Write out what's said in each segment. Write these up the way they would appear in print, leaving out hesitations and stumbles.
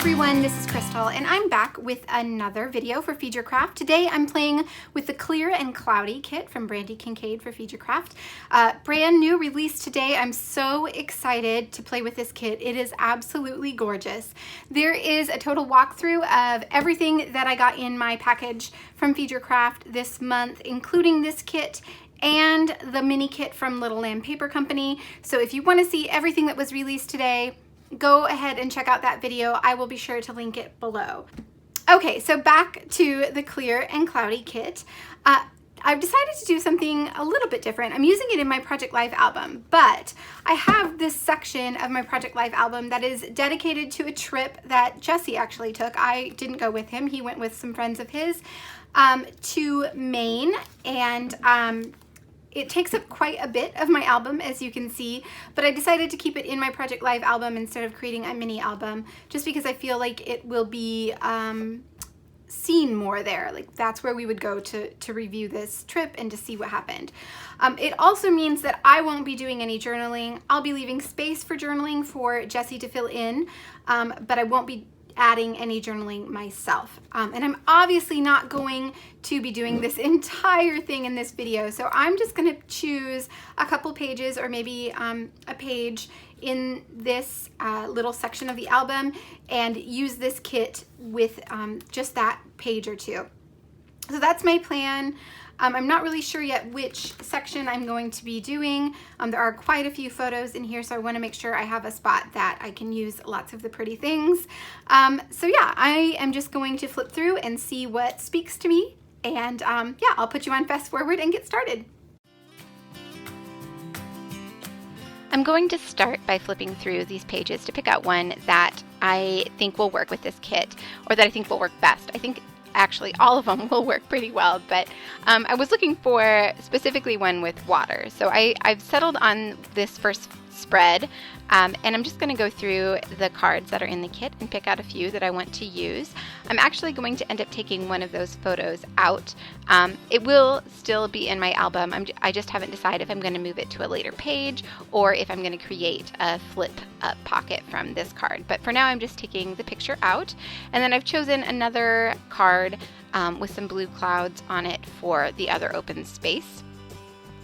everyone, this is Crystal and I'm back with another video for Feed Your Craft. Today I'm playing with the Clear and Cloudy kit from Brandy Kincaid for Feed Your Craft. Brand new release today. I'm so excited to play with this kit. It is absolutely gorgeous. There is a total walkthrough of everything that I got in my package from Feed Your Craft this month, including this kit and the mini kit from Little Lamb Paper Company. So if you want to see everything that was released today, go ahead and check out that video. I will be sure to link it below. Okay, so back to the Clear and Cloudy kit. I've decided to do something a little bit different. I'm using it in my Project Life album, but I have this section of my Project Life album that is dedicated to a trip that Jesse actually took. I didn't go with him. He went with some friends of his to Maine, and it takes up quite a bit of my album, as you can see, but I decided to keep it in my Project Live album instead of creating a mini album, just because I feel like it will be seen more there. Like, that's where we would go to review this trip and to see what happened. It also means that I won't be doing any journaling. I'll be leaving space for journaling for Jesse to fill in, but I won't be adding any journaling myself. And I'm obviously not going to be doing this entire thing in this video, so I'm just going to choose a couple pages or maybe a page in this little section of the album and use this kit with just that page or two. So that's my plan. I'm not really sure yet which section I'm going to be doing. There are quite a few photos in here, so I want to make sure I have a spot that I can use lots of the pretty things. So yeah, I am just going to flip through and see what speaks to me. And yeah, I'll put you on fast forward and get started. I'm going to start by flipping through these pages to pick out one that I think will work with this kit, or that I think will work best. I think actually all of them will work pretty well, but I was looking for specifically one with water. So I've settled on this first spread, and I'm just going to go through the cards that are in the kit and pick out a few that I want to use. I'm actually going to end up taking one of those photos out. It will still be in my album. I just haven't decided if I'm going to move it to a later page or if I'm going to create a flip up pocket from this card. But for now, I'm just taking the picture out, and then I've chosen another card with some blue clouds on it for the other open space.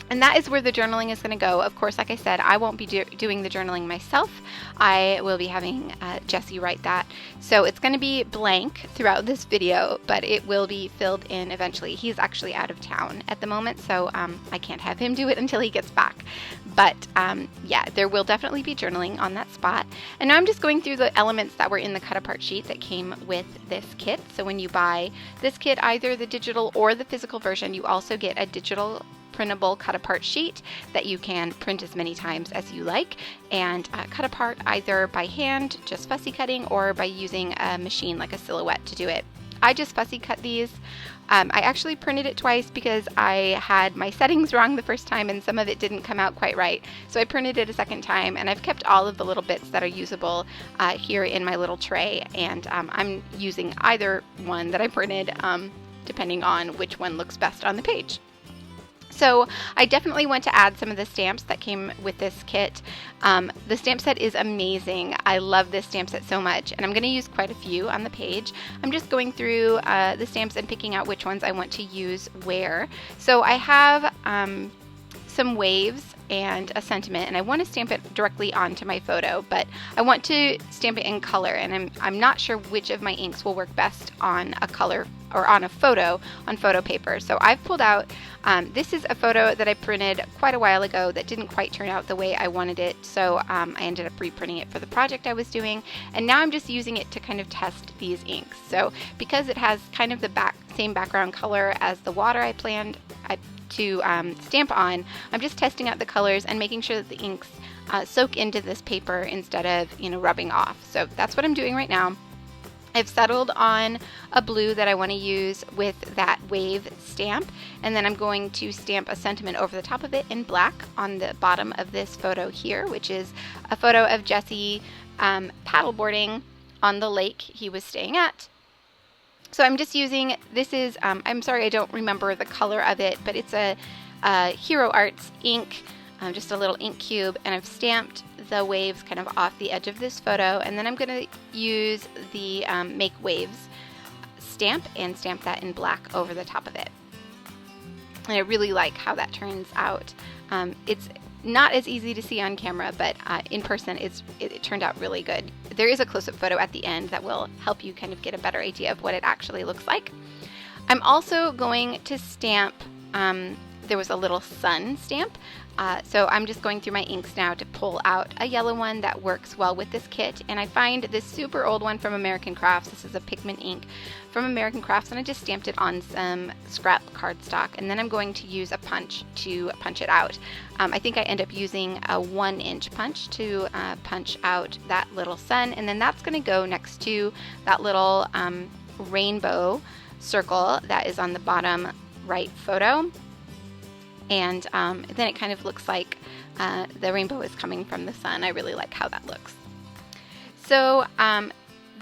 And that is where the journaling is going to go. Of course, like I said, I won't be doing the journaling myself. I will be having Jesse write that. So it's going to be blank throughout this video, but it will be filled in eventually. He's actually out of town at the moment, so I can't have him do it until he gets back. But yeah, there will definitely be journaling on that spot. And now I'm just going through the elements that were in the cut-apart sheet that came with this kit. So when you buy this kit, either the digital or the physical version, you also get a digital printable cut-apart sheet that you can print as many times as you like and cut apart either by hand, just fussy cutting, or by using a machine like a Silhouette to do it. I just fussy cut these. I actually printed it twice because I had my settings wrong the first time and some of it didn't come out quite right. So I printed it a second time, and I've kept all of the little bits that are usable here in my little tray, and I'm using either one that I printed depending on which one looks best on the page. So I definitely want to add some of the stamps that came with this kit. The stamp set is amazing. I love this stamp set so much, and I'm going to use quite a few on the page. I'm just going through the stamps and picking out which ones I want to use where. So I have some waves and a sentiment, and I want to stamp it directly onto my photo, but I want to stamp it in color, and I'm not sure which of my inks will work best on a color or on a photo on photo paper. So I've pulled out, this is a photo that I printed quite a while ago that didn't quite turn out the way I wanted it, so I ended up reprinting it for the project I was doing, and now I'm just using it to kind of test these inks. So because it has kind of the same background color as the water I planned to stamp on, I'm just testing out the colors and making sure that the inks soak into this paper instead of, rubbing off. So that's what I'm doing right now. I've settled on a blue that I want to use with that wave stamp, and then I'm going to stamp a sentiment over the top of it in black on the bottom of this photo here, which is a photo of Jesse paddleboarding on the lake he was staying at. So I'm just using, this is, I'm sorry I don't remember the color of it, but it's a Hero Arts ink, just a little ink cube, and I've stamped the waves kind of off the edge of this photo, and then I'm going to use the Make Waves stamp and stamp that in black over the top of it. And I really like how that turns out. It's not as easy to see on camera, but in person it turned out really good. There is a close-up photo at the end that will help you kind of get a better idea of what it actually looks like. I'm also going to stamp, there was a little sun stamp, so I'm just going through my inks now to pull out a yellow one that works well with this kit, and I find this super old one from American Crafts. This is a pigment ink from American Crafts, and I just stamped it on some scrap cardstock, and then I'm going to use a punch to punch it out. I think I end up using a 1-inch punch to punch out that little sun, and then that's going to go next to that little rainbow circle that is on the bottom right photo. And then it kind of looks like the rainbow is coming from the sun. I really like how that looks. So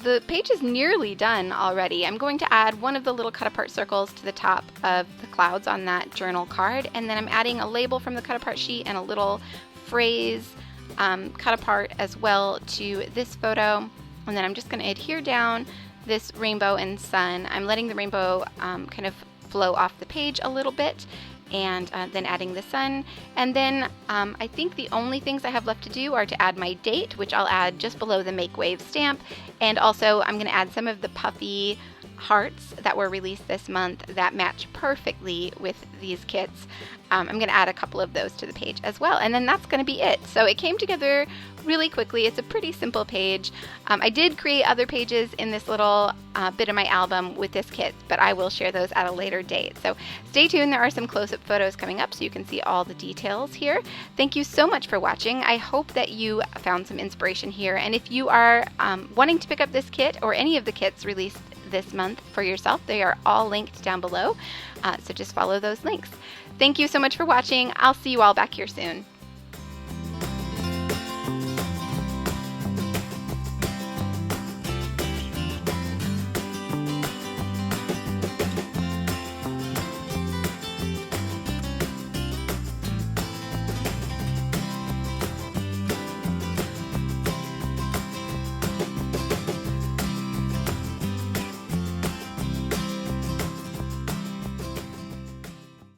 the page is nearly done already. I'm going to add one of the little cut apart circles to the top of the clouds on that journal card, and then I'm adding a label from the cut apart sheet and a little phrase cut apart as well to this photo. And then I'm just going to adhere down this rainbow and sun. I'm letting the rainbow kind of flow off the page a little bit, and then adding the sun. And then I think the only things I have left to do are to add my date, which I'll add just below the Make Wave stamp, and also I'm going to add some of the puffy hearts that were released this month that match perfectly with these kits. I'm going to add a couple of those to the page as well, and then that's going to be it. So it came together really quickly. It's a pretty simple page. I did create other pages in this little bit of my album with this kit, but I will share those at a later date. So stay tuned. There are some close-up photos coming up so you can see all the details here. Thank you so much for watching. I hope that you found some inspiration here, and if you are wanting to pick up this kit or any of the kits released this month for yourself, they are all linked down below, so just follow those links. Thank you so much for watching. I'll see you all back here soon.